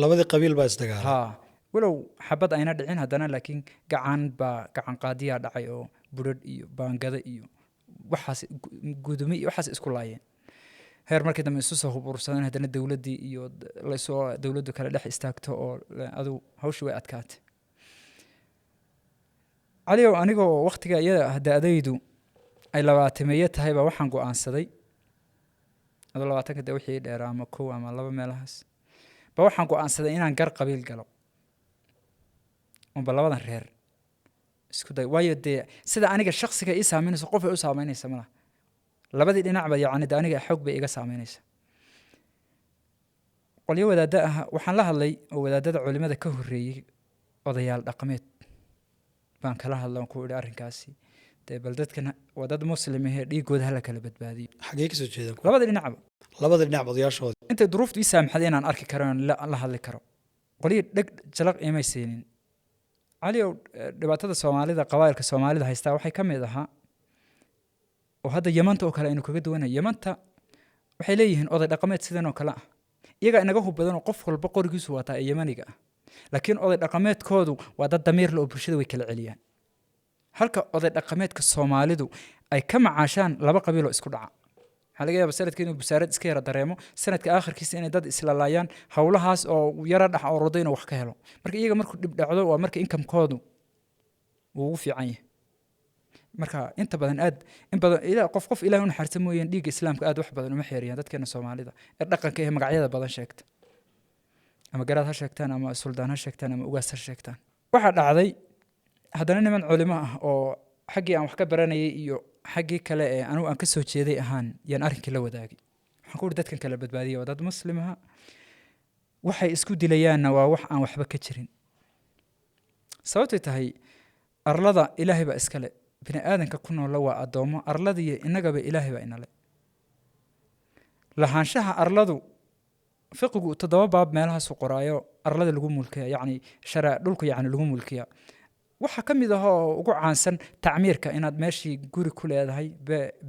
labadii qabiil baa isdagaalay. ها ولو حبض أنا دعين هذانا لكن قعان قاضية دعي أو برد إيو بانجذا إيو وحاس قدومي وحاس إسكولاين هير مركز دم يسوسه هو برسان هذانا الدولة دي إيو ليسوا دولة كلا لح استاكتو أو أدو هوش وقت عليو أنيقو وقت جاء هدا أديدو أي لواتميت هاي بوحن جو أنصدي هذا لواتك دوحي درام كوا ما الله بملهس بوحن جو أنصدي إن أنقر قبيل قلو وبلغنا الرير اسكو وايد سدا aniga shakhsiga ii saameynayso qof ay u saameynaysa malaha labadii dhinacba yaani aniga xog bay iga saameynaysa qoliyo wadaada ah waxaan la hadlay oo wadaadada culimada ka horeeyay odayaal dhaqameed baan kala hadlay ku iri arrinkaasi bal dadkan wadad muslim ah dhiigooda hala kala badbaadiyo xagee ka soo jeedaan labada dhinacba odayaashooda inta duruuftu ii saamaxday inaan arki karo la hadli karo qoliyo dhag jalaq iimaysiinin عليو دبعتها الصومالية قبائل كصومالية هيستا وحي كم يدها وهذا يمنت وكلا إنه كجد وين يمنت وحيليهن أضي رقمات سيدنا وكلا يجا إنه هو بدن قف البقر جسوا تا يمنيجا لكن أضي رقمات كودو وهذا الضمير لو برشيد ويكل عليان هلك أضي رقمات كصومالية أي كم عشان لبقى قبيله إسكودع حلقة بسالة كأنه بسارد إسكيرة دريمو سنة كآخر كيس إن داد إسلاليان حولهاس أو يرى دح أو رضينا وحكيله مركي يجا مركو دعوة ومركي إنكم كودو ووفي عيه مركا أنت بدن أد إن بدن إلى قف إلى هون حرتمو ينديق إسلام كأد وح بدن محيريان داد كأنه سومالي ده الرقم كيه مقعيدة بدن شكت أما قراتها شكتان أما سلطانها شكتان أما أواسر شكتان واحد عادي هذا من علماء أو حقي أو حكى براني يو حقي كلا أنا أنكسر شيء أهان ينأرك كلا وداقي حنقول دتك كلا بدبادية وداد مسلمها وحي إسكود ليانا ووح أن وحبك كترين صوتي تهي أرلضا إلهي بأسكال بني آدم ككونه لو أدوما أرلضي إنك بإلهي بإن الله لهانشها أرلضو فقو تدوى باب مالها سقرايو أرلضي لغو ملكية يعني شرع دولكو يعني لغو ملكية waxa kamid ah oo ugu caansan tacmiirka inaad meeshii guri ku leedahay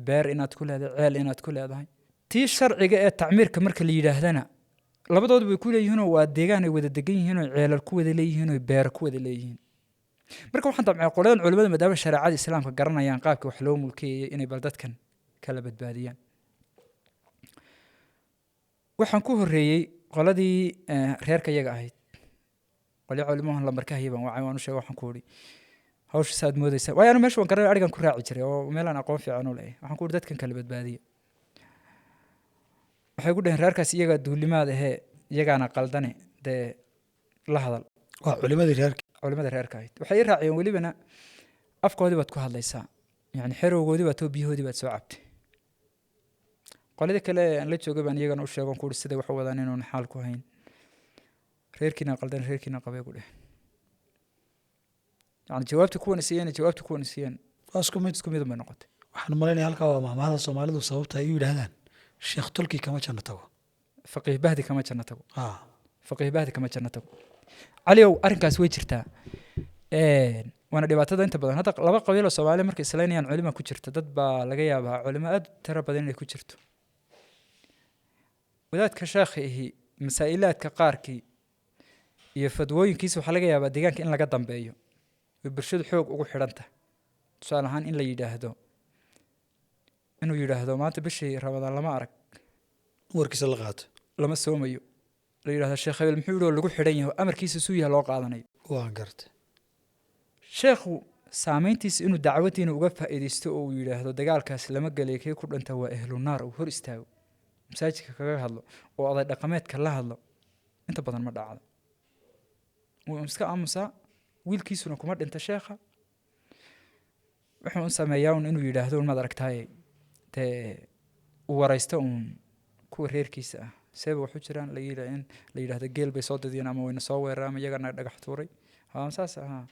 beer inaad ku leedahay ceel inaad ku leedahay tii sharciga ee tacmiirka marka la yiraahdana labadood way ku leeyihiin oo waa deegaan ay wada degan yihiin oo ceelal ku wada leeyihiin oo beer ku wada leeyihiin marka waxaan damcay qoladan culimada maadaama shariicada islaamka garanayaan qaabka wax loo mulkeeyay inay bal dadkan kala badbaadiyaan waxaan ku horeeyay qoladii reerka iyaga ahayd قال علماء الله مركه يبان وعيوان شيء وحن كوري هوش ساد موديس وأنا مش وانكر أرجع كل راعي جري وميلان أقوم في عنو ليه وحن كوري ده كان كلبة بادية وحيقول ده راركاس يجا دول لماذا هي يجا أنا قلدني ده لحظة علماء الراركايت وحير راعي ولي بنا أفكار دي بتكون هذا ليس يعني حلو وجودي بتو بيه ودي بتسوعبت قال ده كلا أنا ليش جوجب أن يجا نوش يجا كوري السد وحوض أنا نحال كوهين reerkiina qaldan reerkiina qabay ku dheh yani jawaabtu ku wansiiyeen isku mid ma noqotay waxaan malaynayaa halka waa maamada Soomaalidu sababta ay u yiraahdaan sheekh tulki kama janno tago faqih bahdi kama janno tago aliyow arrinkaas way jirtaa wana dhibaatada inta badan hadda laba qabiil oo Soomaali markay islaynayaan culimo ku jirta dad baa laga yaabaa culimo aad tiro badan inay ku jirto wadaadka sheekhihi masaa'ilaadka qaarkii iyo fadwooyinkiisa waxa laga yaabaa deegaanka in laga dambeeyo oo bulshadu xoog ugu xidhanta tusaale ahaan in la yiraahdo inuu yiraahdo maanta bishii Ramadaan lama arag warkiisa la qaato lama soomayo la yiraahdo sheekh hebel muxuu yiri lagu xidhan yahay amarkiisa suu yahay loo qaadanayo waan gartay sheekhu saameyntiisa inuu dacwadiina uga faa'iideysto oo uu yiraahdo dagaalkaas lama galay kee ku dhanta waa ahlu naar oo hor istaago masaajidka kaga hadlo oo oday dhaqameedka la hadlo inta badan ma dhacdo ومسك أمسا ويلكيسون كم أنت شيخة وحنا سمياون إنه يلاهدون ما دركت هاي ت ورئيستهم كورير كيسة سبب وحجران ليلا ليلة الجيل بيصاد دينا ما وين صور رام يجعنا دقحتوري ها مساس ها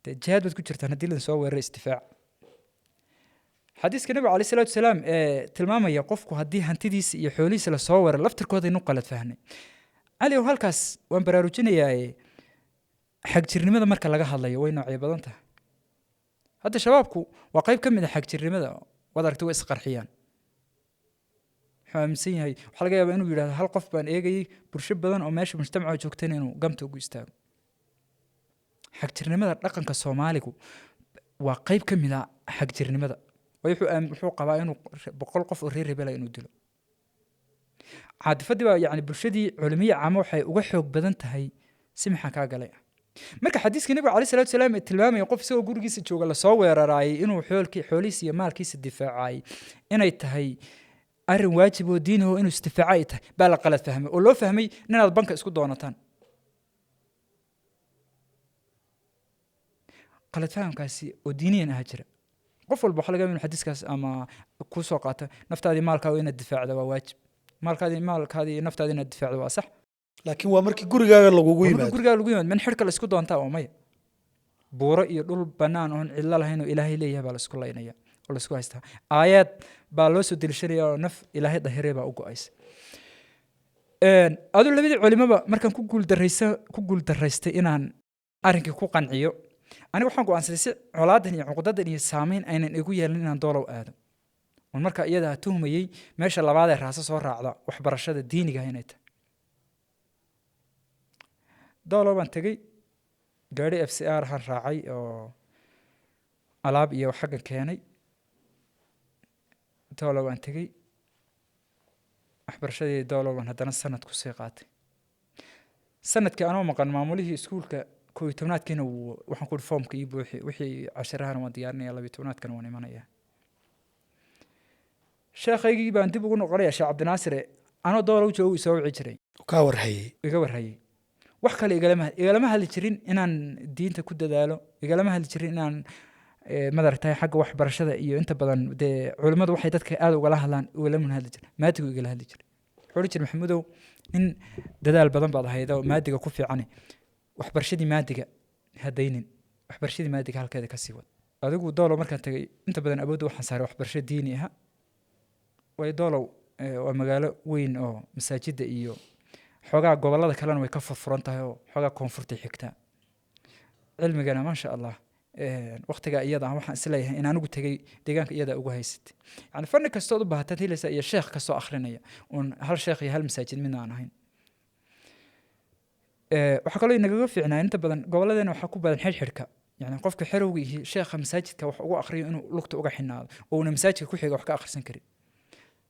تجهد بتكون ترى نديل نصور استفاع حديث النبي عليه الصلاة والسلام تلمامة يقفكوا هدي هنتديس يحوليس لصور لفتر كود نقلت فهني علي وهالكاس وان براروجين يا حق جرنمدا marka laga hadlayo way noocay badan tahay hadda shabaabku waa qayb kamid ah xaq jirnimada wad aragtay way isqarxiyaan aaminsan yahay waxaa laga yaabaa inuu yidhahdo hal qof baan eegayay bulsho badan oo meesha mujtamaca joogtana inuu gamta ugu istaago xagjirnimada dhaqanka soomaaligu waa qayb ka mid ah xagjirnimada wuxuu qabaa inuu 100 qof oo reer hebela inuu dilo caadifadii baa yani bulshadii culimiye caamo waxay uga xoog badan tahay si maxaa kaa galay marka xadiiska nabiga calaysay salaatu wasalaam tilmaamay qof isagoo gurigiisa jooga la soo weeraraayay inuu xoolihiisa iyo maalkiisa difaacay inay tahay arrin waajib oo diin ah inuu istifaaco tahay baa la qalad fahmay oo loo fahmay inaad banka isku doonataan qalad fahamkaasi oo diiniyan ah jira qof walba waxa laga yaabaa xadiiskaas ama ku soo qaata naftaadii maalkaaga inaad difaacdo waa waajib maalkaadii naftaadii inaad difaacdo waa sax laakiin waa markii gurigaaga lagugu yimaado man xirka la isku doontaa oo maya buuro iyo dhul bannaan oon cidlo lahayn oo ilaahay leeyahay baa la isku laynaya oo la isku haystaa aayaad baa loo soo delishanaya oo naf ilaahay dahirey baa u go'aysa aduu labadii culimaba markaan ku guuldaraystay inaan arrinkii ku qanciyo aniga waxaan go'aansaday si colaadan iyo cuqdadan iyo saamayn aynan igu yeelin inaan doolow aado oon markaa iyada tuhmayey meesha labaad ee raasa soo raacda waxbarashada diiniga inay tahay doolow baan tegey gaari FCR han raacay oo alaab iyo xaggan keenay doolow baan tegey waxbarashadii doolow baan haddana sanad ku sii qaatay sanadkii anoo maqan maamulihii iskuulka 11aadkiina waxaan ku foomka ii buuxi wixii 10 waan diyaarinaya 12aadkana waan imanaya sheekhaygii baan dib ugu noqonaya Sheekh Cabdinaasir anoo doolow joogo soo wici jiray iga warhayay wax kale igalama hadli jirin inaan diinta ku dadaalo igalama hadli jirin inaan madartay xagga waxbarashada iyo inta badan culimadu waxay dadka aad uga hadlaan igalama hadli jirin maadigu igala hadli jiray wuxuu jiray Maxamudow in dadaal badan baad haydo maadiga ku fiican waxbarashadii maadiga hadaynin waxbarashadii maadiga halkeeda ka sii wad adigu doolow markaan tagay inta badan awood waxaan saaray waxbarasho diini ah way doolow waa magaalo weyn oo masaajida iyo xogaa gobolada kalena way ka furfuran tahay oo xogaa koonfurta xigta cilmigana ma sha Allah waqtiga iyada waxaan isleeyahay in aanu tagay deegaanka iyada ugu haysatay yani fanni kasto u baahatay helaysa iyo sheekh kasto akhrinaya oo hal sheekh iyo hal masaajid midna aan ahayn waxa kale inaga fiicnaa inta badan goboladena waxa ku badan xirxirka yani qofka xirowga iyo sheekha masaajidka wax ugu akhriyo inuu lugta uga xinaado oo uu masaajidka ku xiga wax ka akhrisan karin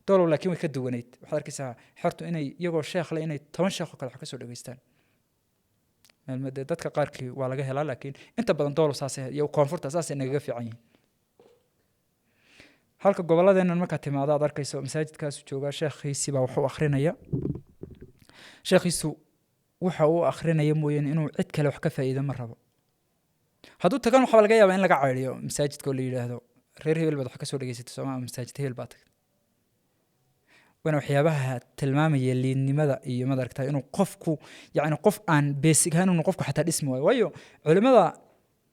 doolow laakiin way ka duwaneyd waxaad arkaysaa xirtu inay iyagoo sheekh leh inay 10 sheekh oo kale wax ka soo dhageystaan maalmada dadka qaarkii waa laga helaa laakiin inta badan doolow saas iyo koonfurta saas inaga fiican yihiin halka goboladena marka timaado aad arkayso masaajidkaas jooga sheekhiisi baa wax u akhrinaya sheekhiisu waxa uu akhrinaya mooyeen inuu cid kale wax ka faa'iido ma rabo hadduu tagan waxa laga yaabaa in laga cayriyo masaajidka oo la yiraahdo reer hebel baad wax ka soo dhageysatay Soomaaliya masaajid hebel baad waxyaabaha tilmaamaya liidnimada iyo madaragtaa inuu qofku yani qof aan basic ahaan inuu qofku xataa dhismi waayo culimada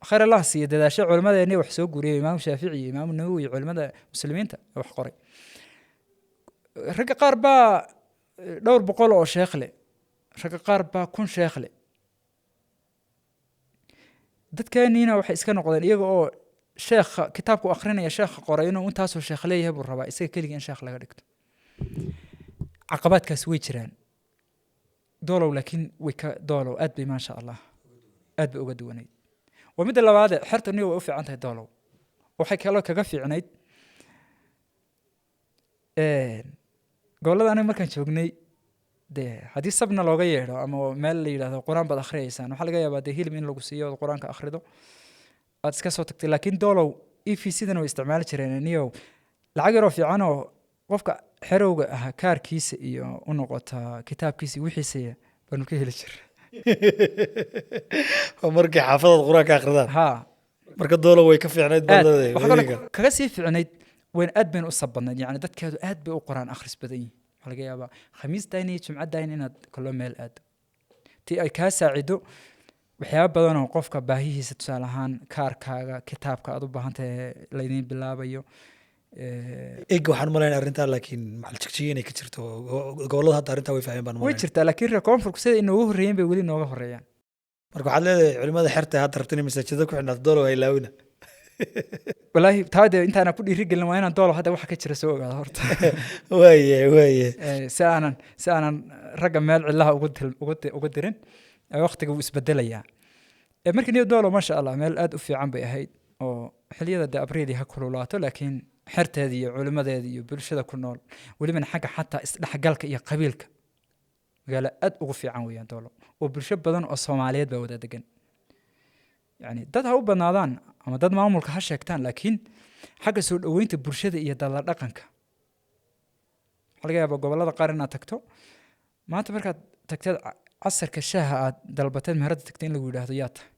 khayr Allah siiyo dadaasho culimadeena wax soo guuriyay Imaam Shaafici iyo Imaam Nawawi culimada muslimiinta wax qoray ragga qaar baa dhowr boqol oo sheekh leh ragga qaar baa 1000 sheekh leh dadkeeniina waxay iska noqdeen iyaga oo sheekh kitaabku akhrinaya sheekh qoray inuu intaas oo sheekh leeyahay buu rabaa isaga kaliya in sheekh laga dhigto caqabadkaas way jiraan doolow laakiin way ka doolow aad bay ma sha Allah aad bay uga duwaneyd ومد labaad xirtani way u fiican tahay doolow waxay kale kaga fiicnayd gobolada aniga markaan joognay hadii sabna looga yeero ama meel la yiraahdo quraan bad akhriyaysan waxa laga yaabaa hilib in lagu siiyo quraanka akhrido aad iska soo tagtay laakiin doolow EFC-dan way isticmaali jireen niyow lacag yar oo fiican oo qofka xerowga ah kaarkiisa iyo u noqota kitaabkiisa wixiisa banu ka heli jiray markii xaafadada quraanka akhridaan marka doolow way ka fiicnayd badanayd waxa kaga sii fiicnayd وين أدبن أصبنا يعني دت كادو أدب وقرآن أخرس بدين حلقة يابا خميس دايني جمعة دايني إن كله ميل أد تي أي كاس عدو وحياب بدنا وقفك باهيه ستسالهان كار كاغا كتاب كأدو بهانت لينين بالله بيو إيج وحن ملاين أرنتا لكن مع التكتيين كترتو قولها هاد أرنتا ويفهم بان ملاين ويشرت لكن رقم فرقسي إنه هو الريان بيقولي إنه هو الريان مركو حد علماء حرت هاد ربطني مساجدك وحنا الدولة وهي لاونا والله تاده أنت أنا كل رجل ما أنا دولة هذا واحد كتير سوق هذا هرت waaye سأنا رقم مال الله وقدرين وقتك وسبدل إياه markii niyo doolo ma sha Allah meel aad u fiican bay ahayd oo xilliyada de abriil ha kululaato laakiin xirteedii iyo culimadeedii iyo bulshada ku nool waliba xagga xataa isdhexgalka iyo qabiilka magaalo aad ugu fiican weeyaan doolo oo bulsho badan oo Soomaaliyeed baa wada degan yani dad ha u banaadaan ama dad maamulka ha sheegtaan laakiin xagga soo dhaweynta bulshada iyo dad la dhaqanka laga yaabo gobolada qaar inaad tagto maanta markaad tagtid casarka shaaha aad dalbateed meherada tagtay in lagu yidhaahdo yaa tahay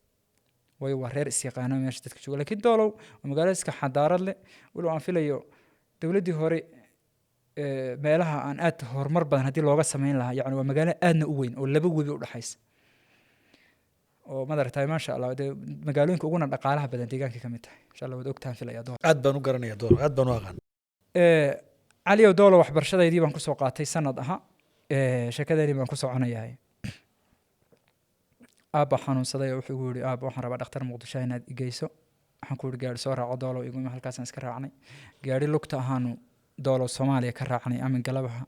way waa reer is yaqaano meesha dadka jooga laakiin doolow waa magaalo iska xadaarad leh walow aan filayo dowladdii hore meelaha aan aad horumar badan haddii looga samayn lahaa yacni waa magaalo aadna u weyn oo laba webi u dhexaysa oo madaragtay maasha allah dee magaalooyinka uguna dhaqaalaha badan deegaanka ka mid tahay insha allah waad ogtahan filaya doolo aad baan u garanaya doolo aad baan u aqaan cali oo doolo waxbarashadeydii baan kusoo qaatay sanad aha sheekadeedii baan ku soconayahay aabba xanuunsaday oo wuxuu igu yidhi aabba waxaan rabaa dhakhtar muqdisho inaad igeyso waxaan ku yidhi gaari soo raaco doolo igu imi halkaasaan iska raacnay gaari lugta ahaanu doolo Soomaaliya ka raacnay amin galabaha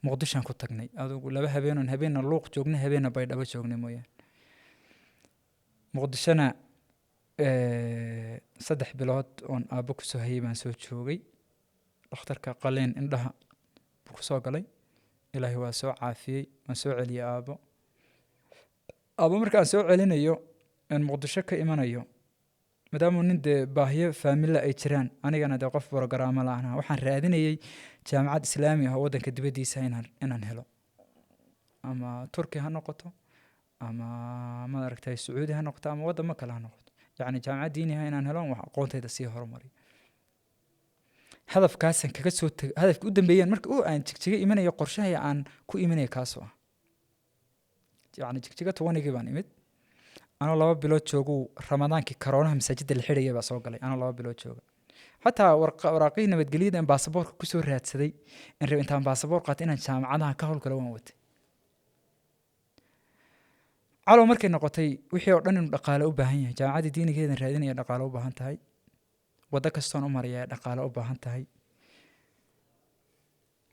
muqdishaan ku tagnay adugu laba habeenna luuq joognay habeenna baydhabo joognay mooyaan muqdishona 3 bilood oon aabba ku soo hayay baan soo joogay dhakhtarka qaleen indhaha buu ku soo galay ilaahay waa soo caafiyey waan soo celiyay aabbo markaan soo celinayo aan muqdisho ka imanayo maadaama nin dee baahiyo faamila ay jiraan anigana dee qof borograamo la-aan waxaan raadinayay jaamacad islaami ah oo waddanka dibaddiisa inaan helo ama turki ha noqoto ama maaragtay sacuudi ha noqoto ama waddamo kale ha noqoto yacni jaamacad diini ah inaan helo wax aqoontayda sii horumariyo hadafkaasaan kaga soo tegay hadafka u dambeeyaan marka aan jigjiga imanayo qorshahaya aan ku imanaya kaasoo ah يعني جيجا توانيجي بان إمد أنا لابا بلوت شوقو رمضان كي كورونا مساجد الحرية بسوق لي أنا لابا بلوت شوقو حتى ورقي نبت جليد إن باسبور كسور رات سدي إن رب إنت باسبور قاتنا جامعة كهول كلام وت على مركز نقطي وحي ورنا نقالة وبهنية جامعة ديني كذا نرادين نقالة وبهنت هاي وذاك الصون عمرية نقالة وبهنت هاي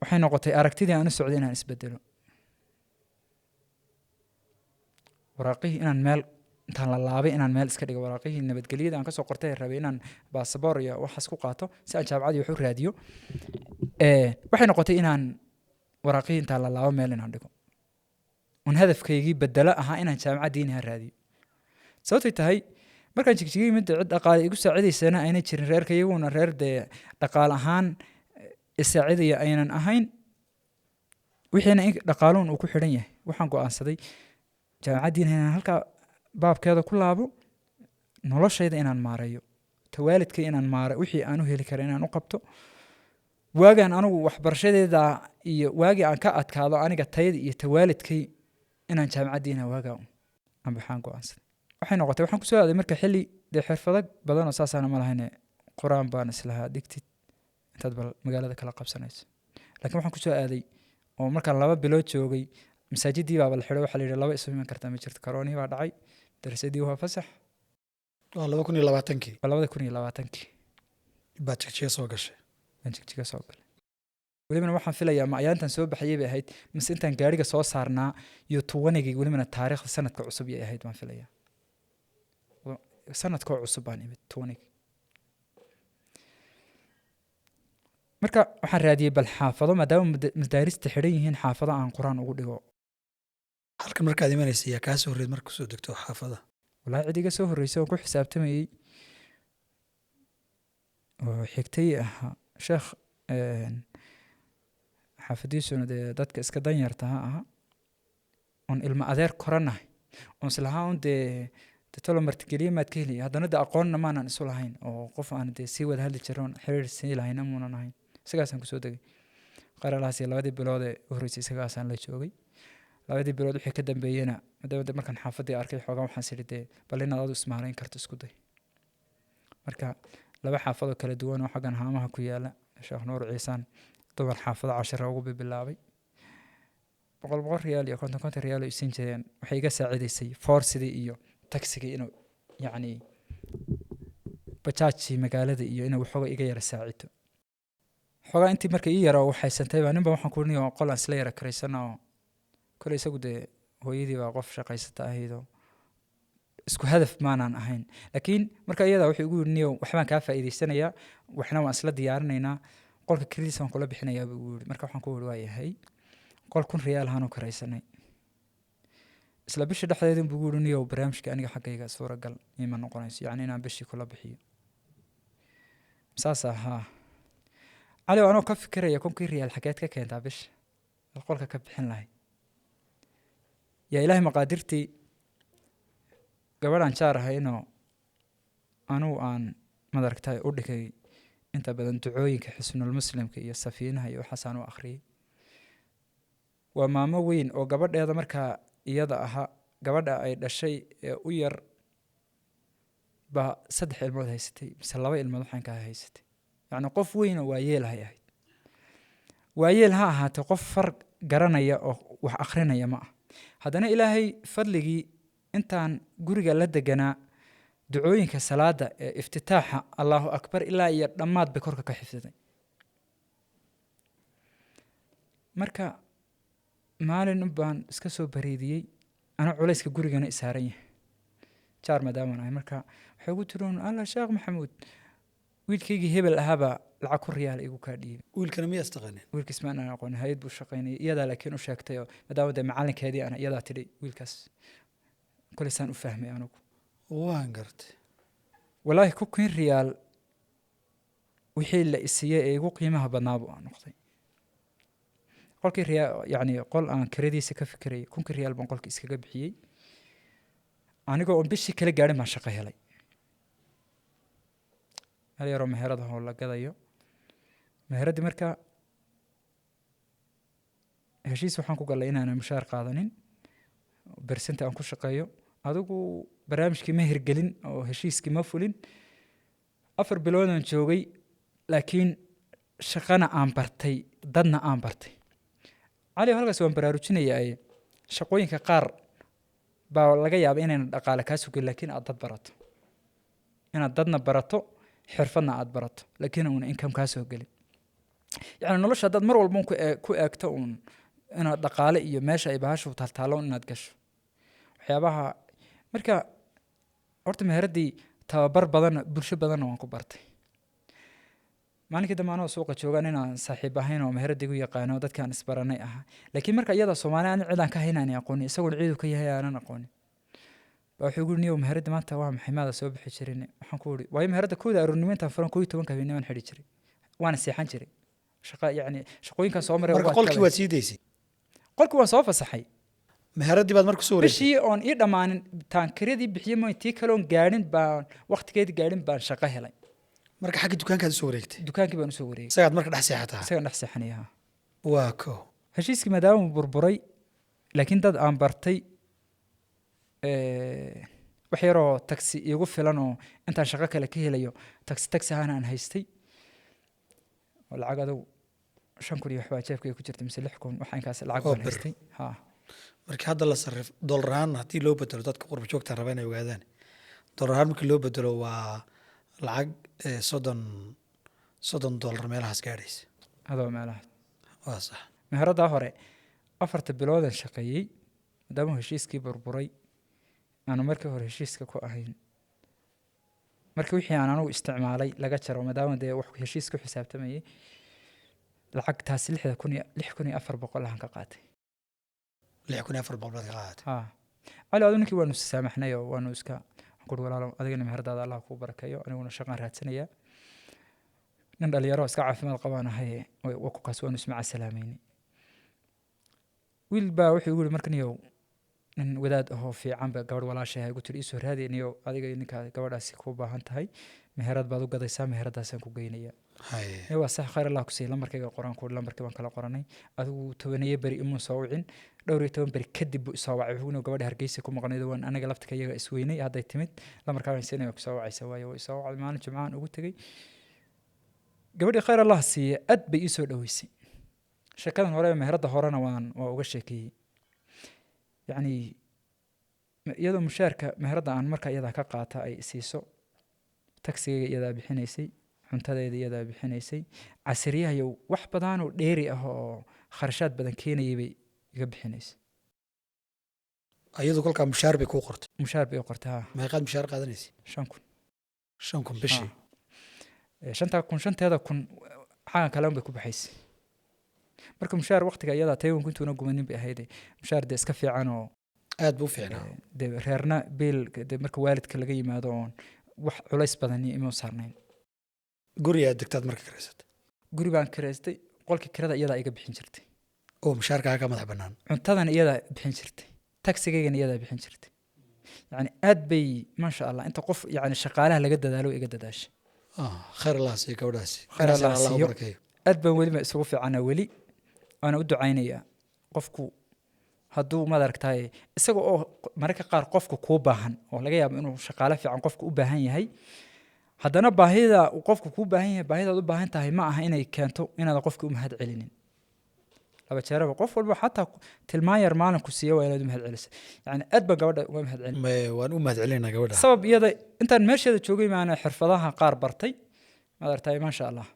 وحين نقطي أركتدي أنا السعوديين هنسبدله waraaqihii inaan meel intaan la laabay inaan meel iska dhigo waraaqihii nabadgelyada aan ka soo qortay rabay inaan baasaboor iyo waxaas ku qaato si aan jaamacadii wax u raadiyo waxay noqotay inaan waraaqihii intaan la laabo meel inaan dhigo un hadafkaygii bedelo ahaa inaan jaamacad diiniha raadiyo sababtay tahay markaan jigjigay mid cid dhaqaale igu saacidaysana ayna jirin reerka iyaguna reer dee dhaqaal ahaan isaacidaya aynan ahayn wixiina in dhaqaaluun uu ku xidhan yahay waxaan go'aansaday jaamacaddiina inaan halkaa baabkeeda ku laabo noloshayda inaan maareeyo tawaalidkay inaan wixii aan u heli kara inaan u qabto waagaan anigu waxbarashadeeda iyo waagii aan ka adkaado aniga tayada iyo tawaalidkay inaan jaamacaddiina waagaa aan baxaan go'aansaday waxay noqotay waxaan kusoo aaday marka xilli dee xirfado badan oo saasaana ma lahayne qur-aan baan islahaa dhigtid intaad bal magaalada kala qabsanayso laakiin waxaan kusoo aaday oo markaan 2 bilood joogay masaajidii baa la xidhay waxa la yidhi 2 isu iman kartaa ma jirto karoonii baa dhacay darasadii waa fasax waa 2020kii 2020kii baa jigjiga soo gashay aan jigjiga soo galay welibana waxaan filayaa ma ayaantan soo baxayay bay ahayd mise intaan gaariga soo saarnaa iyo 20gii welibana taariikhda sanadka cusub ay ahayd waan filayaa sanadka cusub baan imid 20 marka waxaan raadiyay bal xaafado maadaama madaarista xidhan yihiin xaafado aan quraan ugu dhigo halkan markaad imanaysa yaa kaa soo horreyd marka soo degto xaafada walaa cid iga soo horreysay oo ku xisaabtamayay oo xigtay ahaa sheekh xaafadiisuna dee dadka iska danyarta ha aha oon ilmo adeer koranahay oon islahaa un dee tolo martigeliye maad ka heliya haddana de aqoonna maanan isu lahayn oo qof aan dee sii wada hadli jiroon xiriir sii lahayn amuunan ahayn isagaasaan kusoo degay qaralahaas 2 bilood ee u horreysay isagaasaan la joogay 2 bilood wixii ka dambeeyena maadaama markaan xaafadii arkay xoogaa waxaan sidhi dee bal inaad adu ismaarayn karto isku day marka 2 xaafadoo kala duwan oo xaggan haamaha ku yaala sheekh nuur ciisaan dumar xaafado 10 ugu bilaabay 100 riyaal iyo 50 riyaal oo isin jireen waxay iga saacidaysay foorsidii iyo taksiga inuu yacni bajaajii magaalada iyo inay waxooga iga yara saacito xoogaa intii marka ii yara waxaysantay baa ninba waxaan ku niyo qol aan isla yara karaysana oo kole isagu dee hooyadii baa qof shaqaysata ahaydoo isku hadaf maanaan ahayn laakiin marka iyada wuxuu igu yidhi niyo waxbaan kaa faa'iidaysanayaa waxna waan isla diyaarinaynaa qolka kiradiisa waan kula bixinayaa buu igu yidhi marka waxaan ku yidhi waa yahay qol 1,000 riyaal ahaan u karaysanay isla bishii dhexdeeda buu igu yidhi niyo barnaamijka aniga xaggayga suuragal ima noqonayso yacni inaan bishii kula bixiyo saas ahaa cali anoo ka fikiraya 1,000 riyaal xageed ka keentaa bisha qolka ka bixin lahay yaa ilaahay maqaadirtii gabadhaan jaar ahaynoo anugu aan madaragtay u dhigay inta badan ducooyinka xisnul muslimka iyo safiinaha iyo waxaasaan u akhriyey waa maamo weyn oo gabadheeda markaa iyada ahaa gabadha ay dhashay ee u yar baa 3 ilmood haysatay mise 2 ilmood waxaan ka haysatay yacni qof weyn oo waayeelahay ahayd waayeel ha ahaatee qof far garanaya oo wax akhrinaya ma ah haddana ilaahay fadligii intaan guriga la deganaa ducooyinka salaada ee iftitaaxa allahu akbar ilaa iyo dhammaad bay korka ka xifdiday marka maalin baan iska soo bariidiyey ana culayska gurigana isaaran yahay jaar maadaamaan ahay marka waxay ugu tiroon alla sheekh maxamuud wiilkaygii hebel ahaabaa lacag 1 riyaal igu kaa dhiibay wiilkana miyaa istaqaaneen wiilkiis ma aanan aqoon hay'ad buu shaqaynayay iyadaa laakiin u sheegtay oo maadaama dee macalinkeedii ana iyadaa tidhi wiilkaas kole saan u fahmay anugu waan gartay walaahi 1,000 riyaal wixii la isiiyey ee igu qiimaha badnaa buu noqday qolkii riyaal yacni qol aan kiradiisa ka fikirayay 1,000 riyaal baan qolka iskaga bixiyey anigoo on bishii kala gaadhin baan shaqo helay hal yaroo meherada oo la gadayo meheradii marka heshiis waxaan ku galay inaanan mushaar qaadanin bersenta aan ku shaqeeyo adigu barnaamijkii ma hirgelin oo heshiiskii ma fulin 4 biloodaan joogay laakiin shaqana aan bartay dadna aan bartay cali halkaas waan baraarujinayaa shaqooyinka qaar baa laga yaabaa inayna dhaqaale kaa sugin laakiin aad dad barato inaad dadna barato xirfadna aad barato laakiin uuna income kaa soo gelin yacni nolosha haddaad mar walba ku eegto uun inaad dhaqaale iyo meesha ay bahashu taltaalo inaad gasho waxyaabaha marka horta meheradii tababar badan bulsho badanna waan ku bartay maalinkii dambe anoo suuqa joogaan inaan saaxiib ahayn oo meheradii igu yaqaano dadkaan isbaranay ahaa laakiin marka iyada soomaali aan cidaan ka haynaan aqoonin isaguna ciidu ka yahay aanan aqoonin baa wuxuu igu niyow meheradii maanta waa maxay maada soo bixi jirin waxaan ku uri waayo meherada 1 aroornimo intaan furan 12 habeenimo aan xidhi jiray waana seexan jiray shaqa yacni shaqooyinkan soo maray marka qolkii waad sii daysay qolkii waan soo fasaxay meheradii baad marka soo wareegtay bishii oon ii dhammaanin taankiradii bixiyey ma tii kaloon gaadhin baan waqtigeedii gaadhin baan shaqo helay marka xagga dukaankaad usoo wareegtay dukaankii baan usoo wareegay isagaad marka dhex seexataa isagaan dhex seexanayaa waa ko heshiiskii maadaama uu burburay laakiin dad aan bartay wax yaroo taxi iigu filan oo intaan shaqo kale ka helayo taxi ahaan aan haystay oo lacag adow 5,000 iyo waxbaa jeebkayga ku jirta mise 6,000 wax inkaas lacag baan haystay haa markii hadda la sarrif dollar ahaan haddii loo bedelo dadka qurba joogta raba inay ogaadaan dollar ahaan markii loo bedelo waa lacag 30 dollar meelahaas gaadhaysa adoo meelahaas waa sax meheraddaa hore 4 biloodan shaqeeyey maadaama heshiiskii burburay aanu markii hore heshiiska ku ahayn markii wixii aan anugu isticmaalay laga jaro maadaama dee wax heshiis ku xisaabtamayay lacagtaas 6,400 ahaan ka qaatay 6,400 baad ka qaadatay cali adu ninkii waanu saamaxnay oo waanu iska kuri walaalo adigana meheradaada allah kuu barakeeyo aniguna shaqaan raadsanayaa nin dhalinyaro iska caafimaad qabaan ahay wakukaas waanu ismaca salaamayni wiil baa wuxuu igu yidhi marka niyow nin wadaad ahoo fiican ba gabadh walaashay igu tiri isoo raadi niyow adiga ninkaa gabadhaasi kuu baahan tahay meherad baad u gadaysaa meheradaasaan ku geynayaa waa sax khayr allah ku siiy lambarkayga qoraan ku lambarkii baan kala qoranay adigu 10 beri imuu soo wicin 12 beri kadib buu isoo wacay wuxuu gabadha hargeysa ku maqnayd waan anaga laftka iyaga isweynay hadday timid lambarkaagan siinaya ku soo wacaysa waayo way soo wacday maalin jimcaan ugu tagay gabadhii khayr allah siiye aad bay ii soo dhaweysay sheekadan hore meherada horena waa uga sheekeeyey yacni iyadoo mushaarka meherada aan marka iyada ka qaata ay siiso tagsigayga iyadaa bixinaysay, cuntadeeda iyadaa bixinaysay, casriyaha iyo wax badan oo dheeri ah oo kharashaad badan keenayay bay iga bixinaysay. ayadu kolkaa mushaar bay kuu qortay. mushaar bay u qortay haa meeqaad mushaar qaadanaysa? 5,000. 5,000 bishii. 5,000 shanteeda kun xagan kale bay ku baxaysay. marka mushaar waqtiga iyada Taiwan intuuna gumanin bay ahayd mushaar de iska fiican oo aad buu fiicnaa. de reerna biil de marka waalidka laga yimaado oo wax culays badan ima saarnayn. guri aad degtaad marka karaysatay? guri baan karaystay, qolkii kirada iyadaa iga bixin jirtay, oo mushaarkaaga ka madax bannaan. cuntadan iyadaa bixin jirtay, tagsigaygan iyadaa bixin jirtay. yani aad bay maasha allah inta qof yani shaqaalaha laga dadaalo iga dadaashay. khayr allah siiyo gabadhaasi. Khayr Allah Allah siiyo. barakeeyo. aad baan weliba isugu fiicana weli waana u ducaynayaa qofku hadduu madaragtaay isaga oo mararka qaar qofku kuu baahan oo laga yaabo inuu shaqaale fiican qofku u baahan yahay, haddana baahida uu qofku kuu baahan yahay baahidaad u baahan tahay ma aha inay keento inaad qofka u mahad celinin. laba jeeraba qof walba xataa tilmaan yar maalinku siiyo waa inaad u mahad celiso. yani aad baan gabadha uga mahad celin. waan u mahad celinaa gabadha. sabab iyada intaan meesheeda joogay maana xirfadaha qaar bartay madaragtaay maasha allah.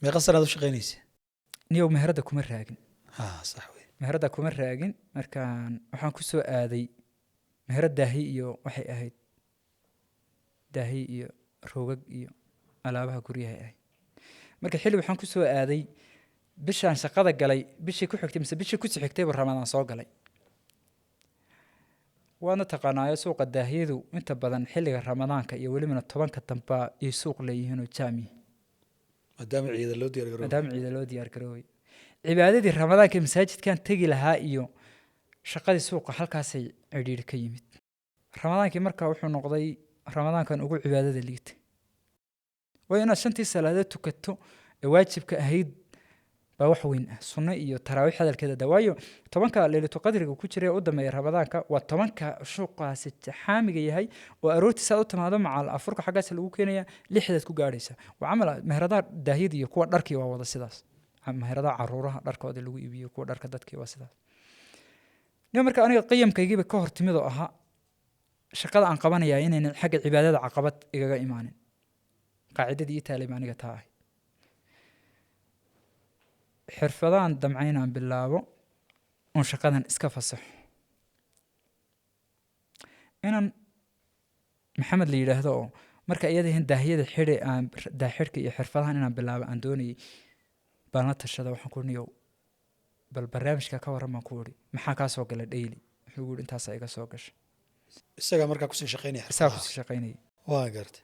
meeqa sanaad u shaqaynaysa? niyow meherada kuma raagin. sax wey. meherada kuma raagin markaan waxaan ku soo aaday meherad daahi iyo waxay ahayd daahi iyo roogag iyo alaabaha guryahay ahayd. marka xilli waxaan ku soo aaday bishaan shaqada galay bishii ku xigtay mise bishii ku xigtayba ramadaan soo galay. waana taqaanaayo suuqa daahiyadu inta badan xilliga ramadaanka iyo welibana 10ka damba ay suuq leeyihiin oo jaami maadaama ciida loo diyaar garoobo. maadaama ciida loo diyaar garoobay. cibaadadii ramadaanka masaajidkan tegi lahaa iyo shaqadii suuqa halkaasay cidhiidhi ka yimid. ramadaankii markaa wuxuu noqday ramadaankan ugu cibaadada liitay. waa inaad 5tii salaadood tukato ee waajibka ahayd baa wax weyn ah. sunno iyo taraawiix hadalkeeda dawaayo 10ka leelatu qadriga ku jiray u dhameeyay ramadaanka waa 10ka suuqaasi xaamiga yahay oo aroortiisa u timaado macal afurka xagaas lagu keenaya 6daad ku gaaraysa. waa amal meherada daahid iyo kuwa dharkii waa wada sidaas. meherada caruuraha dharkooda lagu iibiyo kuwa dharka dadkii waa sidaas. marka aniga qiyamkaygiiba ka hor timid oo ahaa shaqada aan qabanayaa inaynan xagga cibaadada caqabad igaga imaanin. qaacidadii taalay aniga taa ah. xirfadaan damcaynaan bilaabo oon shaqadan iska fasaxo. inaan maxamed la yidhaahdo oo marka iyada ahayn daahiyada xidhi aan daahirka iyo xirfadahan inaan bilaabo aan doonayay baan la tashada waxaan ku niyow bal barnaamijka ka warran baan ku wari maxaa kaa soo galay daily wuxuu yidhi intaasaa iga soo gashay. isagaa markaa kusii shaqaynaya. isagaa kusii shaqaynayay. waa gartay.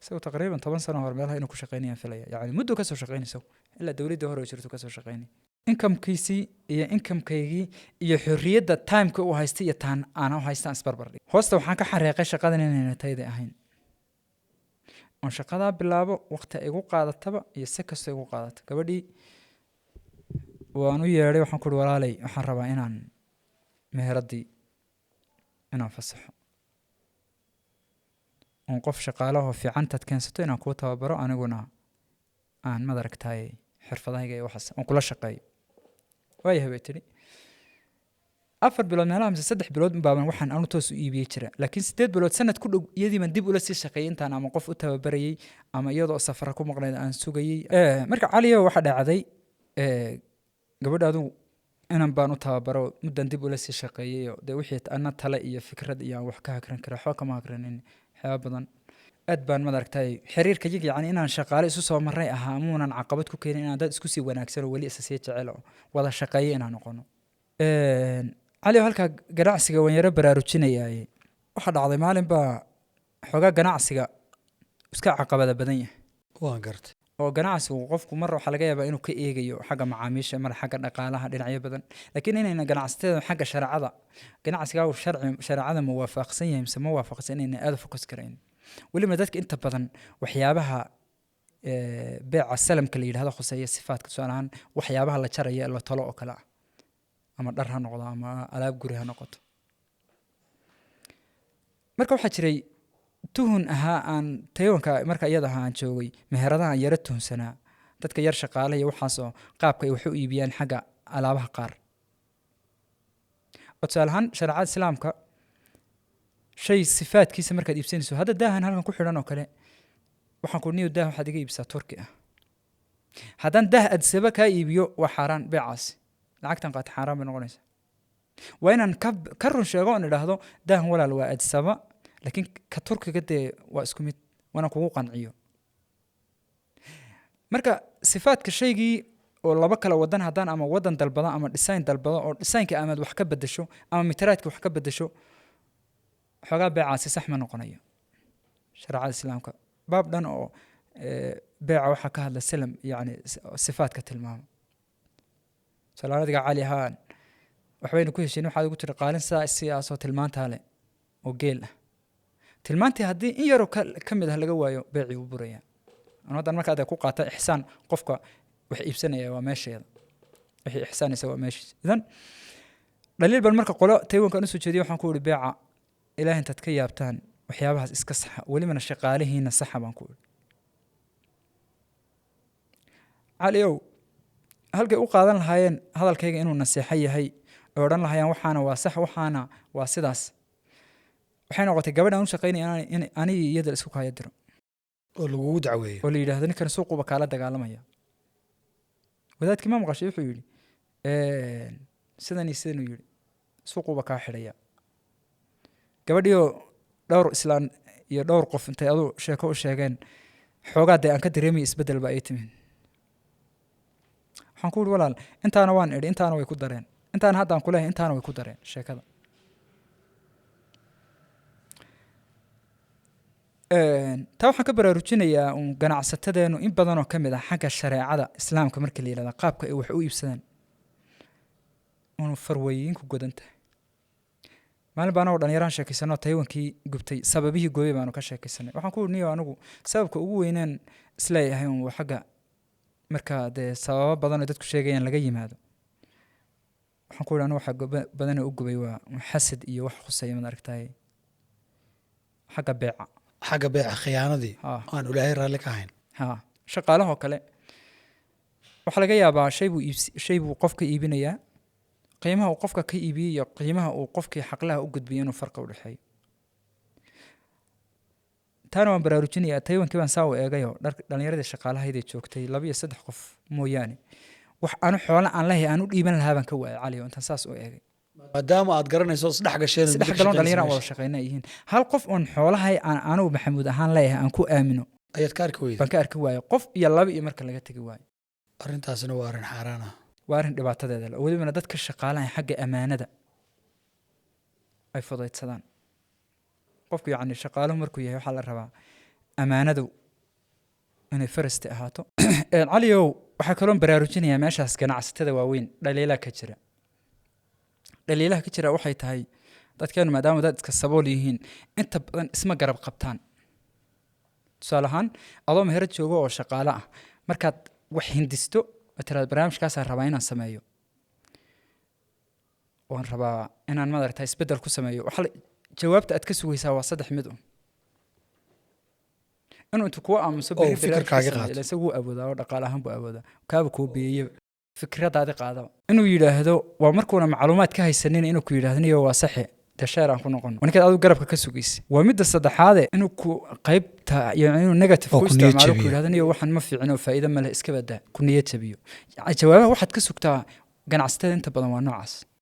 isagu taqriiban 10 sano hore meelaha inuu ku shaqaynayaan filaya. yani muddo ka soo shaqaynayso ilaa dawladda hore jirto ka soo shaqaynay. inkamkiisii iyo inkamkaygii iyo xorriyadda timeka uu haystay iyo taan aan u haystaan isbarbar dhig. hoosta waxaan ka xareeqay shaqadan inayna tayda ahayn. oon shaqadaa bilaabo waqti ay igu qaadataba iyo si kastoo igu qaadato. gabadhii waan u yeedhay waxaan ku uhi walaalay waxaan rabaa inaan meheradii inaan fasaxo. oon qof shaqaalahoo fiicantaad keensato inaan kuu tababaro aniguna aan madaragtaay xirfadahayga iyo waxaas aan kula shaqeeyo. waayahay bay tidhi 4 bilood meelaha mise 3 bilood baaban waxaan anu toos u iibiyey jira. laakiin 8 bilood sanad ku dhow iyadiiban dib ula sii shaqeeyay intaan ama qof u tababarayay ama iyadoo safara ku maqnayd aan sugayey. marka caliyo waxa dhacday gabadhaadu inan baan u tababaro muddan dib ula sii shaqeeyay oo dee wixii ana tale iyo fikrad iyo aan wax ka hakran kara waxba kama hakranin waxyaaba badan. aad baan madaragtay xiriirka yaga yani inaan shaqaale isu soo maray ahaa muunan caqabad ku keenin inaan dad isku sii wanaagsan oo weli isa sii jecel oo wada shaqeeyo inaan noqono. cali halka ganacsiga waan yara baraarujinayay. waxa dhacday maalin baa xogaa ganacsiga iska caqabada badan yahay. waan gartay. oo ganacsigu qofku mar waxa laga yaabaa inuu ka eegayo xagga macaamiisha mar xagga dhaqaalaha dhinacyo badan laakiin inayna ganacsatada xagga sharciyada ganacsiga uu sharciyada ma waafaqsan yahay mise ma waafaqsan inayna aad focus karayn. weliba dadka inta badan waxyaabaha beeca salamka la yidhaahdo khuseeya sifaadka tusaalahaan waxyaabaha la jaraya la talo oo kale ah ama dhar ha noqdo ama alaab guri ha noqoto. marka waxaa jiray tuhun ahaa aan Taiwanka marka iyada aan joogay meheradaha yara tuhunsanaa dadka yar shaqaale iyo waxaasoo qaabka ay wax u iibiyaan xagga alaabaha qaar. tusaalahaan shariicada islaamka shay sifaadkiisa markaad iibsanayso hadda daahan halkan ku xidhan oo kale waxaan ku niyo daah waxaad iga iibsaa turki ah haddaan daah adsaba kaa iibiyo waa xaaraan beecaasi lacagtan qaata xaaraan bay noqonaysaa waa inaan ka run sheego oon idhaahdo daahan walaal waa adsaba laakiin ka turkiga dee waa isku mid waana kugu qanciyo marka sifaadka shaygii oo laba kala wadan haddaan ama wadan dalbado ama design dalbado oo designka amaad wax ka bedesho ama mitiraadka wax ka bedesho xoogaa beecaasi sax ma noqonayo sharcada islaamka baab dhan oo beeca waxaa ka hadla salam yani sifaadka tilmaamo salaadiga cali ahaan waxbaynu ku heshiin waxaad ugu tiri qaalin sidaasoo tilmaantaa leh oo geel ah tilmaantii haddii in yaroo ka mid ah laga waayo beecii u buraya anu haddan marka aad ku qaata ixsaan qofka wax iibsanaya waa meesheeda wixii ixsaanaysa waa meeshiisa idan dhaliil bal marka qolo taywankan usoo jeediya waxaan ku ihi beeca ilaah intaad ka yaabtaan waxyaabahaas iska saxa welibana shaqaalihiina saxa baan ku ihi cali ow halkay u qaadan lahaayeen hadalkayga inuu naseexo yahay oo odhan lahaayeen waxaana waa sax waxaana waa sidaas waxay noqotay gabadhaan u shaqaynaya in anigii iyada isku kaya diro oo lagugu dacweeyo oo la yidhaahdo ninkan suuquba kaala dagaalamaya wadaadkii ma maqashay wuxuu yidhi sidanii sidanuu yidhi suuquba kaa xidhaya gabadhiioo dhowr islaan iyo dhowr qof intay aduu sheeko u sheegeen xoogaa dee aan ka dareemaya isbeddel ba ay timin waxaan ku yihi walaal intaana waan idhi intaana way ku dareen intaana haddaan ku leehay intaana way ku dareen sheekada taa waxaan ka baraarujinayaa un ganacsatadeenu in badanoo ka mid ah xagga shareecada islaamka marka la yihahda qaabka ay wax u iibsadaan unu farweeyinku godan tahay maalin baa anagoo dhalinyaraan sheekaysanoo taywankii gubtay sababihii gooyey baanu ka sheekaysanay waxaan ku niyo anigu sababka ugu weyneen isleeyahay un waa xagga marka dee sababo badanoo dadku sheegayaan laga yimaado waxaan ku ihi anigu waxa badanoo u gubay waa xasad iyo wax khuseeya mad aragtaay xagga beeca xagga beeca khiyaanadii aan ilaahay raalli ka ahayn shaqaalahoo kale waxaa laga yaabaa shay buu qofka iibinayaa qiimaha uu qofka ka iibiyey iyo qiimaha uu qofkii xaqlaha u gudbiyey inuu farqi u dhexeeyo taana waan baraarujinayaa taywankii baan saa u eegayoo dhallinyaradii shaqaalahayday joogtay 2 iyo 3 qof mooyaane wax aanu xoolo aan lehay aan u dhiiban lahaa baan ka waayay cali oo intaan saas u eegay maadaama aad garanayso isdhex gasheen saddex galon dhalinyaro wada shaqeynaa yihiin hal qof oon xoolahay aan anigu maxamuud ahaan leeyahay aan ku aamino ayaad ka arki weyday baan ka arki waayo qof iyo 2 iyo marka laga tegi waayo arrintaasina waa arrin xaaraan ah waa arrin dhibaatadeeda leh welibana dadka shaqaalaha xagga ammaanada ay fudaydsadaan qofku yacni shaqaaluhu markuu yahay waxaa la rabaa ammaanadu inay farasti ahaato caliow waxaa kaloon baraarujinayaa meeshaas ganacsatada waaweyn dhaliilaa ka jira dhaliilaha ka jira waxay tahay dadkeenu maadaama dad iska sabool yihiin inta badan isma garab qabtaan tusaale ahaan adoo meherad joogo oo shaqaale ah markaad wax hindisto matalaad barnaamijkaasaan rabaa inaan sameeyo waan rabaa inaan madaragtaa isbeddel ku sameeyo waxaa jawaabta aad ka sugaysaa waa 3 mid inuu intu kuwa aamuso isagu awoodaa oo dhaqaale ahaan buu awoodaa kaaba kuu beeyey fikradaadi qaadaba inuu yidhaahdo waa markuuna macluumaad ka haysanin inuu ku yidhaahdo niyo waa saxe dasheer aan ku noqono ninkaad adigu garabka ka sugaysa waa midda saddexaade inuu ku qaybta yani inuu negative ku isticmaalo ku yidhaahdo niyo waxaan ma fiicino faa'iido ma leh iska badaa ku niyad jabiyo jawaabaha waxaad ka sugtaa ganacsatada inta badan waa noocaas